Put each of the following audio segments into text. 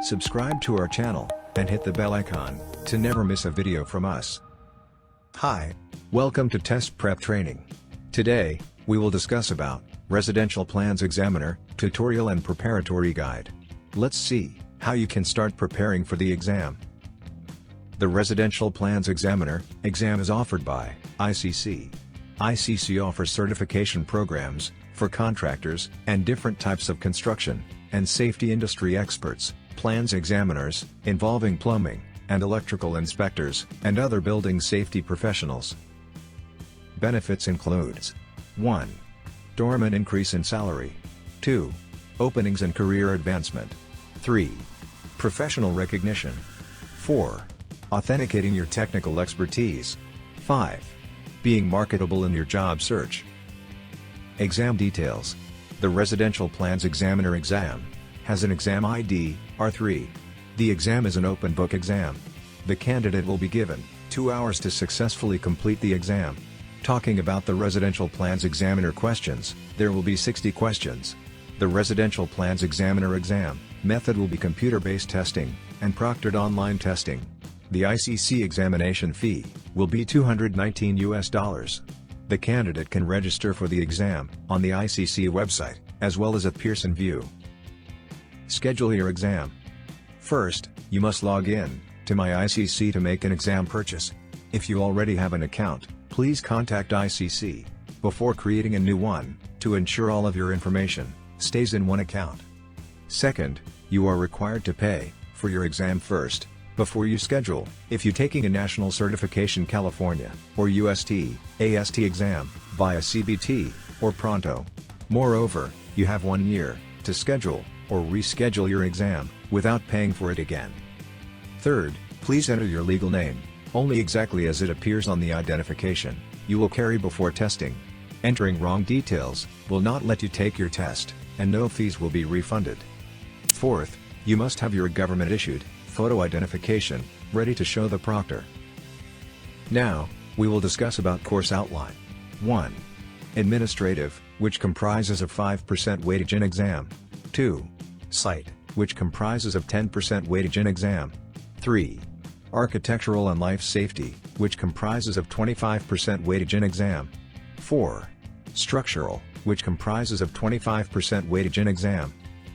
Subscribe to our channel, and hit the bell icon, to never miss a video from us. Hi, welcome to Test Prep Training. Today, we will discuss about Residential Plans Examiner, Tutorial and Preparatory Guide. Let's see how you can start preparing for the exam. The Residential Plans Examiner exam is offered by ICC. ICC offers certification programs for contractors and different types of construction and safety industry experts, plans examiners involving plumbing and electrical inspectors and other building safety professionals. Benefits includes 1. Dormant increase in salary. 2. Openings and career advancement. 3. Professional recognition. 4. Authenticating your technical expertise. 5. Being marketable in your job search. Exam details. The Residential Plans Examiner exam has an exam ID, R3. The exam is an open book exam. The candidate will be given 2 hours to successfully complete the exam. Talking about the Residential Plans Examiner questions, there will be 60 questions. The Residential Plans Examiner exam method will be computer-based testing and proctored online testing. The ICC examination fee will be $219. The candidate can register for the exam on the ICC website, as well as at Pearson VUE. Schedule your exam. First, you must log in to My ICC to make an exam purchase. If you already have an account, please contact ICC before creating a new one, to ensure all of your information stays in one account. Second, you are required to pay for your exam first, before you schedule, if you're taking a National Certification California, or UST, AST exam, via CBT, or Pronto. Moreover, you have 1 year to schedule or reschedule your exam without paying for it again. Third, please enter your legal name only exactly as it appears on the identification you will carry before testing. Entering wrong details will not let you take your test, and no fees will be refunded. Fourth, you must have your government-issued photo identification ready to show the proctor. Now, we will discuss about course outline. 1. Administrative, which comprises of 5% weightage in exam. 2. Site, which comprises of 10% weightage in exam. 3. Architectural and life safety, which comprises of 25% weightage in exam. 4. Structural, which comprises of 25% weightage in exam.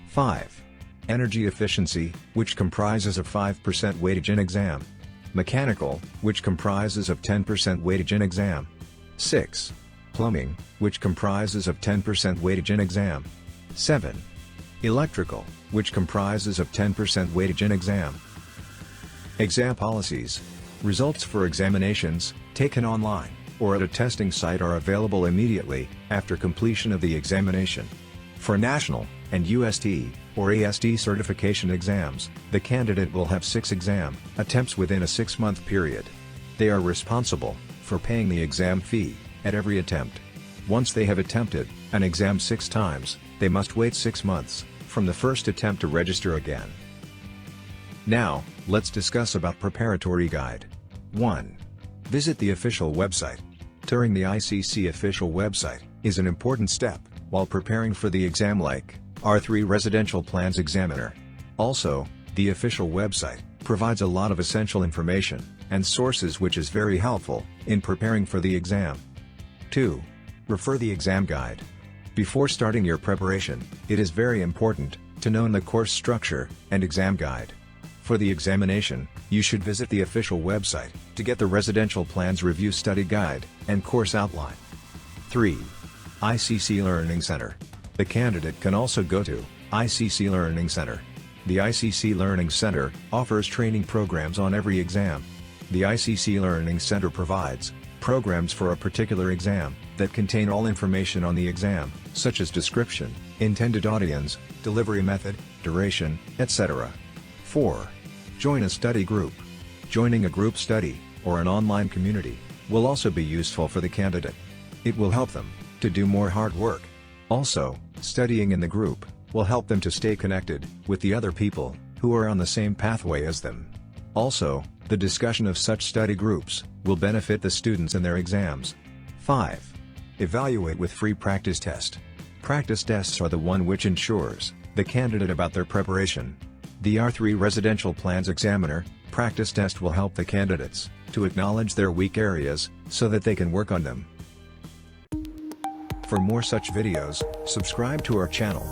5. Energy efficiency, which comprises of 5% weightage in exam. Mechanical, which comprises of 10% weightage in exam. 6. Plumbing, which comprises of 10% weightage in exam. 7. Electrical, which comprises of 10% weightage in exam. Exam policies. Results for examinations, taken online, or at a testing site are available immediately after completion of the examination. For national and UST or AST certification exams, the candidate will have 6 exam attempts within a 6-month period. They are responsible for paying the exam fee at every attempt. Once they have attempted an exam 6 times, they must wait 6 months from the first attempt to register again. Now, let's discuss about preparatory guide. 1. Visit the official website. Touring the ICC official website is an important step while preparing for the exam, like R3 Residential Plans Examiner. Also, the official website provides a lot of essential information and sources, which is very helpful in preparing for the exam. 2. Refer the exam guide. Before starting your preparation, it is very important to know the course structure and exam guide. For the examination, you should visit the official website to get the Residential Plans Review Study Guide and course outline. 3. ICC Learning Center. The candidate can also go to ICC Learning Center. The ICC Learning Center offers training programs on every exam. The ICC Learning Center provides programs for a particular exam that contain all information on the exam, such as description, intended audience, delivery method, duration, etc. 4. Join a study group. Joining a group study or an online community will also be useful for the candidate. It will help them to do more hard work. Also, studying in the group will help them to stay connected with the other people who are on the same pathway as them. Also, the discussion of such study groups will benefit the students in their exams. 5. Evaluate with free practice test. Practice tests are the one which ensures the candidate about their preparation. The R3 Residential Plans Examiner practice test will help the candidates to acknowledge their weak areas so that they can work on them. For more such videos, subscribe to our channel.